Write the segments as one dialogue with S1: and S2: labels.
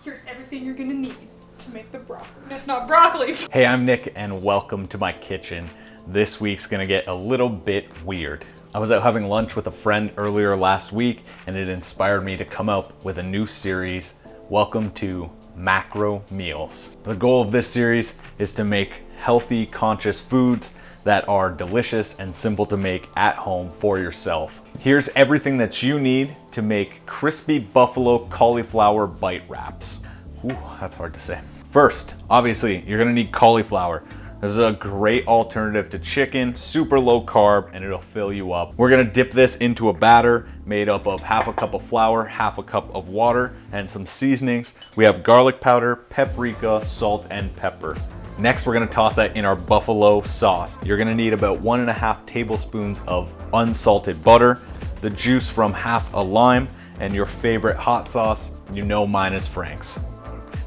S1: Here's everything you're gonna need to make the broccoli. It's not broccoli.
S2: Hey, I'm Nick and welcome to my kitchen. This week's gonna get a little bit weird. I was out having lunch with a friend earlier last week and it inspired me to come up with a new series. Welcome to Macro Meals. The goal of this series is to make healthy, conscious foods that are delicious and simple to make at home for yourself. Here's everything that you need to make crispy buffalo cauliflower bite wraps. Ooh, that's hard to say. First, obviously, you're gonna need cauliflower. This is a great alternative to chicken, super low carb, and it'll fill you up. We're gonna dip this into a batter made up of half a cup of flour, half a cup of water, and some seasonings. We have garlic powder, paprika, salt, and pepper. Next, we're gonna toss that in our buffalo sauce. You're gonna need about 1.5 tablespoons of unsalted butter, the juice from half a lime, and your favorite hot sauce. You know mine is Frank's.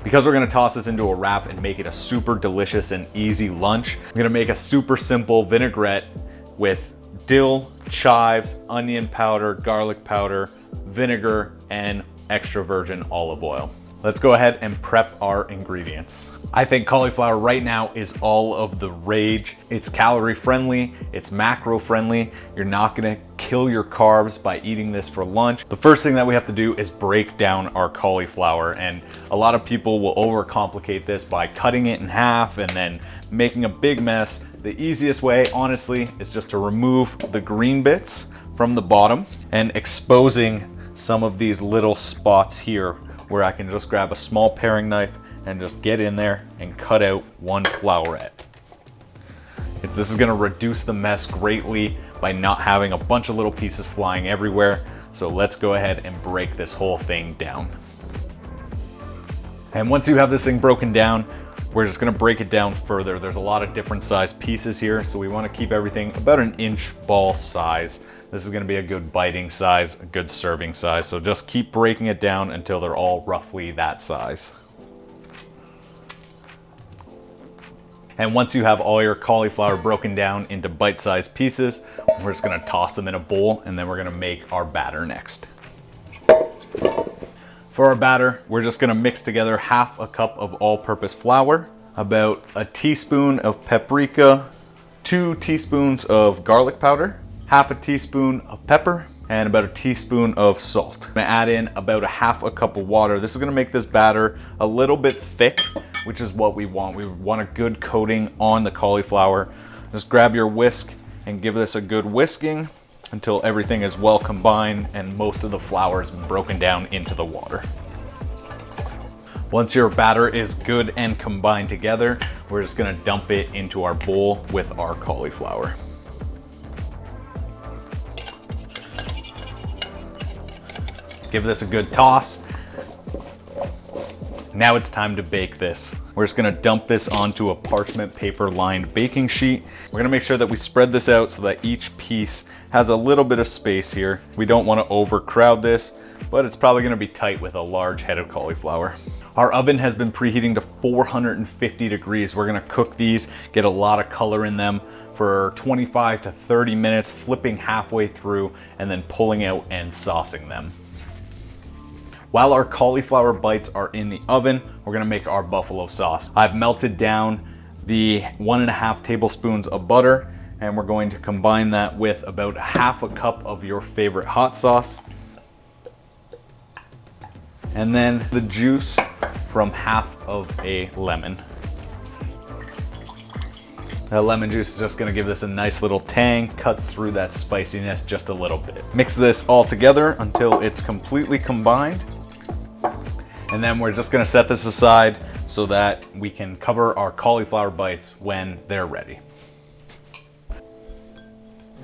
S2: Because we're gonna toss this into a wrap and make it a super delicious and easy lunch, I'm gonna make a super simple vinaigrette with dill, chives, onion powder, garlic powder, vinegar, and extra virgin olive oil. Let's go ahead and prep our ingredients. I think cauliflower right now is all of the rage. It's calorie friendly, it's macro friendly. You're not gonna kill your carbs by eating this for lunch. The first thing that we have to do is break down our cauliflower, and a lot of people will overcomplicate this by cutting it in half and then making a big mess. The easiest way, honestly, is just to remove the green bits from the bottom and exposing some of these little spots here where I can just grab a small paring knife and just get in there and cut out one flowerette. This is gonna reduce the mess greatly by not having a bunch of little pieces flying everywhere. So let's go ahead and break this whole thing down. And once you have this thing broken down, we're just gonna break it down further. There's a lot of different size pieces here, so we wanna keep everything about an inch ball size. This is gonna be a good biting size, a good serving size. So just keep breaking it down until they're all roughly that size. And once you have all your cauliflower broken down into bite-sized pieces, we're just gonna toss them in a bowl and then we're gonna make our batter next. For our batter, we're just gonna mix together half a cup of all-purpose flour, about a teaspoon of paprika, 2 teaspoons of garlic powder, half a teaspoon of pepper, and about a teaspoon of salt. I'm gonna add in about a half a cup of water. This is gonna make this batter a little bit thick, which is what we want. We want a good coating on the cauliflower. Just grab your whisk and give this a good whisking until everything is well combined and most of the flour has been broken down into the water. Once your batter is good and combined together, we're just gonna dump it into our bowl with our cauliflower. Give this a good toss. Now it's time to bake this. We're just gonna dump this onto a parchment paper lined baking sheet. We're gonna make sure that we spread this out so that each piece has a little bit of space here. We don't wanna overcrowd this, but it's probably gonna be tight with a large head of cauliflower. Our oven has been preheating to 450 degrees. We're gonna cook these, get a lot of color in them for 25 to 30 minutes, flipping halfway through and then pulling out and saucing them. While our cauliflower bites are in the oven, we're gonna make our buffalo sauce. I've melted down the 1.5 tablespoons of butter, and we're going to combine that with about half a cup of your favorite hot sauce. And then the juice from half of a lemon. That lemon juice is just gonna give this a nice little tang, cut through that spiciness just a little bit. Mix this all together until it's completely combined. And then we're just gonna set this aside so that we can cover our cauliflower bites when they're ready.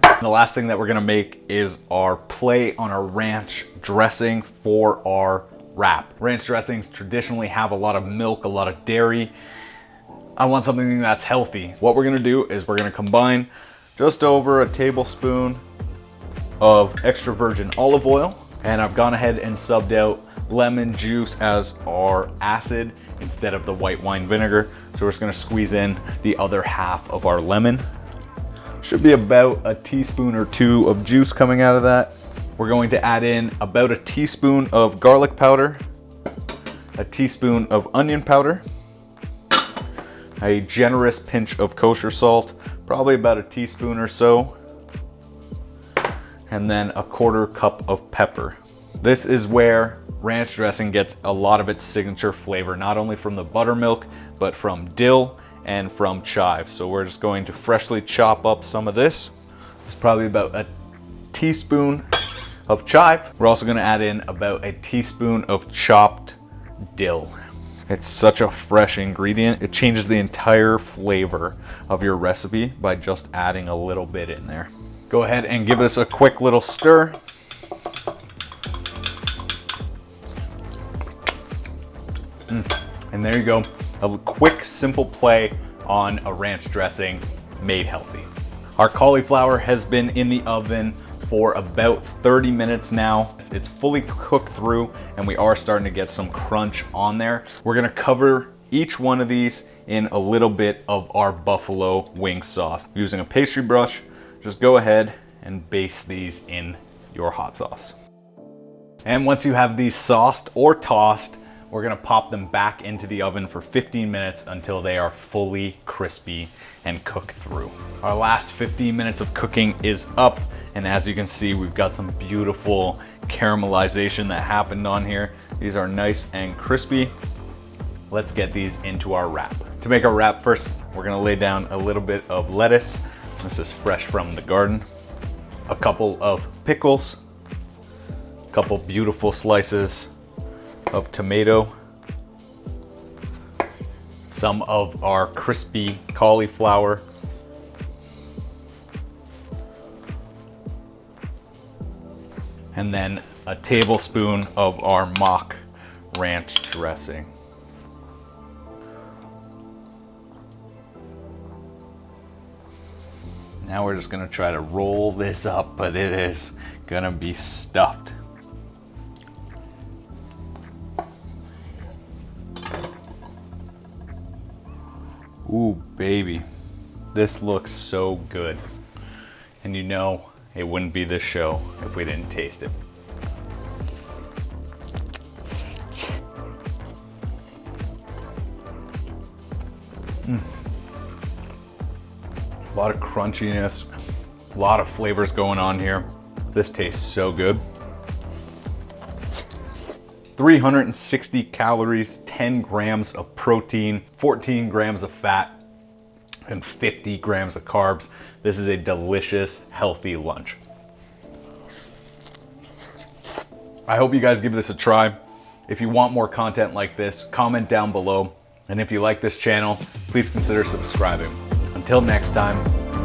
S2: The last thing that we're gonna make is our play on our ranch dressing for our wrap. Ranch dressings traditionally have a lot of milk, a lot of dairy. I want something that's healthy. What we're gonna do is we're gonna combine just over a tablespoon of extra virgin olive oil, and I've gone ahead and subbed out lemon juice as our acid instead of the white wine vinegar. So we're just gonna squeeze in the other half of our lemon. Should be about a teaspoon or two of juice coming out of that. We're going to add in about a teaspoon of garlic powder, a teaspoon of onion powder, a generous pinch of kosher salt, probably about a teaspoon or so, and then a 1/4 cup of pepper. This is where ranch dressing gets a lot of its signature flavor, not only from the buttermilk, but from dill and from chive. So we're just going to freshly chop up some of this. It's probably about a teaspoon of chive. We're also gonna add in about a teaspoon of chopped dill. It's such a fresh ingredient. It changes the entire flavor of your recipe by just adding a little bit in there. Go ahead and give this a quick little stir. And there you go, a quick, simple play on a ranch dressing made healthy. Our cauliflower has been in the oven for about 30 minutes now. It's fully cooked through and we are starting to get some crunch on there. We're gonna cover each one of these in a little bit of our buffalo wing sauce. Using a pastry brush, just go ahead and baste these in your hot sauce. And once you have these sauced or tossed, we're gonna pop them back into the oven for 15 minutes until they are fully crispy and cooked through. Our last 15 minutes of cooking is up, and as you can see, we've got some beautiful caramelization that happened on here. These are nice and crispy. Let's get these into our wrap. To make our wrap, first, we're gonna lay down a little bit of lettuce. This is fresh from the garden. A couple of pickles, a couple beautiful slices of tomato, some of our crispy cauliflower, and then a tablespoon of our mock ranch dressing. Now we're just gonna try to roll this up, but it is gonna be stuffed. Ooh, baby, this looks so good. And you know, it wouldn't be this show if we didn't taste it. A lot of crunchiness, a lot of flavors going on here. This tastes so good. 360 calories, 10 grams of protein, 14 grams of fat, and 50 grams of carbs. This is a delicious, healthy lunch. I hope you guys give this a try. If you want more content like this, comment down below. And if you like this channel, please consider subscribing. Until next time,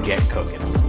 S2: get cooking.